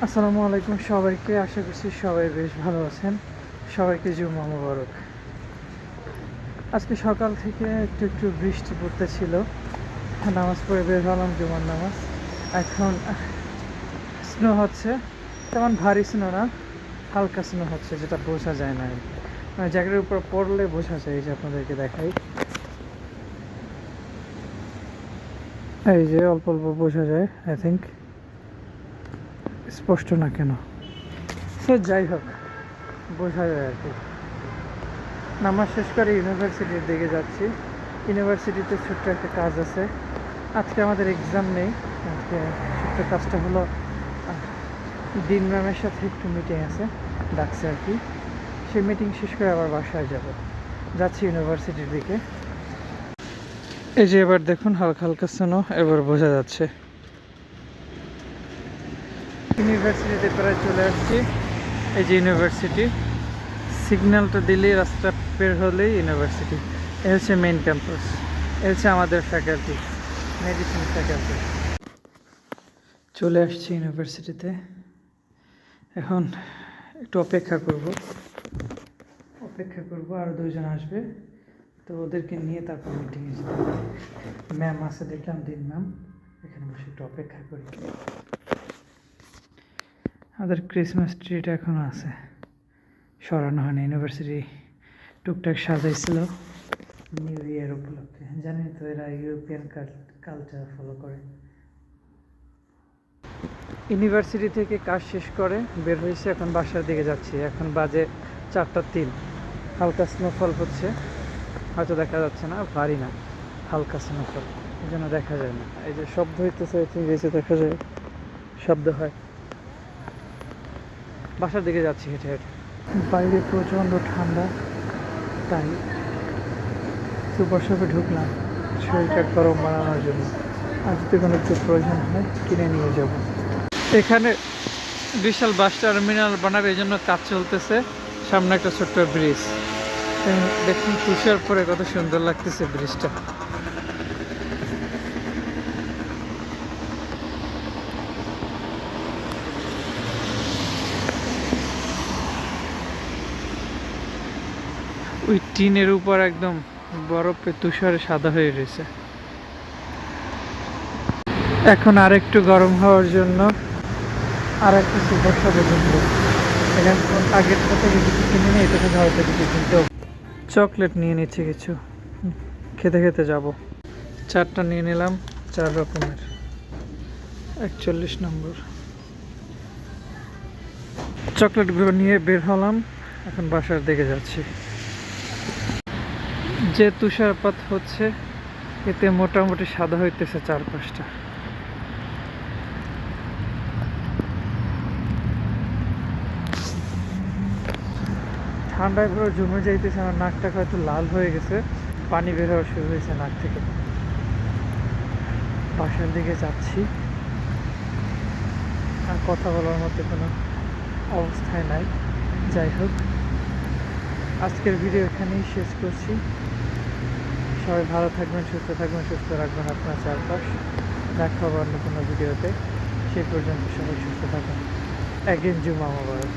আসসালামু আলাইকুম সবাইকে। আশা করছি সবাই বেশ ভালো আছেন। সবাইকে জুম্মা মোবারক। আজকে সকাল থেকে একটু একটু বৃষ্টি পড়তেছিল, নামাজ পড়ে বের হলাম, জুমার নামাজ। এখন স্নো হচ্ছে, তেমন ভারী স্নো না, হালকা স্নো হচ্ছে, যেটা বোঝা যায় না। মানে জ্যাকেটের উপর পড়লে বোঝা যায়। এই যে আপনাদেরকে দেখাই, এই যে অল্প অল্প বোঝা যায়। আই থিঙ্ক স্পষ্ট না কেন, সে যাই হোক, বোঝা যায় আর কি। নামাজ শেষ করে ইউনিভার্সিটির দিকে যাচ্ছি। ইউনিভার্সিটিতে ছোট্ট একটা কাজ আছে। আজকে আমাদের এক্সাম নেই। আজকে ছোট্ট কাজটা হলো, দিন ম্যামের সাথে একটু মিটিং আছে, ডাকছে আর কি। সেই মিটিং শেষ করে আবার বাসায় যাচ্ছি ইউনিভার্সিটির দিকে। এই যে এবার দেখুন হালকা হালকা স্নো, এবার বোঝা যাচ্ছে। ইউনিভার্সিটিতে প্রায় চলে আসছি। এই যে ইউনিভার্সিটি, সিগন্যালটা দিলেই রাস্তা বের হলেই ইউনিভার্সিটি। এ হচ্ছে মেইন ক্যাম্পাস, এ হচ্ছে আমাদের ফ্যাকাল্টি, মেডিসিন ফ্যাকাল্টি। চলে আসছি ইউনিভার্সিটিতে। এখন একটু অপেক্ষা করব, আরও দুইজন আসবে, তো ওদেরকে নিয়ে তারপর মিটিংয়ে যেতে হবে। ম্যাম আছে দেখলাম, দিন ম্যাম। এখানে বসে একটু অপেক্ষা করি। আমাদের ক্রিসমাস ট্রিটা এখনও আছে, সরানো হয়নি। ইউনিভার্সিটি টুকটাক সাজাইছিল নিউ ইয়ার উপলক্ষে। জানি তো এরা ইউরোপিয়ান কালচার ফলো করে। ইউনিভার্সিটি থেকে কাজ শেষ করে বের হয়েছে, এখন বাসার দিকে যাচ্ছি। এখন বাজে 4:03। হালকা স্নোফল হচ্ছে, হয়তো দেখা যাচ্ছে না, ভারী না, হালকা স্নোফল, এই জন্য দেখা যায় না। এই যে শব্দ হইতেছে, গেছে দেখা যায়, শব্দ হয়। বাসার দিকে যাচ্ছি হেঁটে হেঁটে। বাইরে প্রচণ্ড ঠান্ডা, তাই সুপার শপে ঢুকলাম শরীরটা গরম বানানোর জন্য। আর যদি কোনো একটু প্রয়োজন হয় কিনে নিয়ে যাব। এখানে বিশাল বাস টার্মিনাল বানার এই জন্য কাজ চলতেছে। সামনে একটা ছোট্ট ব্রিজ, দেখুন তুষার পরে কত সুন্দর লাগতেছে ব্রিজটা। ওই টিনের উপর একদম বরফে তুষারে সাদা হয়ে রয়েছে। এখন আর একটু গরম হওয়ার জন্য আর একটা সুপার শপে ঢুকবো। এখানে আগের থেকে কিছু কিনে নিই, এটা থেকে হয়তো কিছু কিনতেও। চকলেট নিয়ে নিচ্ছি কিছু, খেতে খেতে যাব। 4টা নিয়ে নিলাম, 4 রকমের, 41 নম্বর। চকলেটগুলো নিয়ে বের হলাম, এখন বাসার দিকে যাচ্ছি। যে তুষারপাত হচ্ছে, এতে মোটামুটি সাদা হইতেছে চারপাশটা। ঠান্ডায় পুরো জমে যাইতেছে, আমার নাকটা হয়তো লাল হয়ে গেছে, পানি বের হওয়া শুরু হয়েছে নাক থেকে। বাসার দিকে যাচ্ছি, আর কথা বলার মতো কোনো অবস্থায় নাই। যাই হোক, আজকের ভিডিও এখানেই শেষ করছি। সবাই ভালো থাকবেন, সুস্থ থাকবেন, সুস্থ রাখবেন আপনার চারপাশ। দেখা হবে অন্য কোনো ভিডিওতে। সেই পর্যন্ত সবাই সুস্থ থাকবেন। অ্যাগেন জুমা মোবারক।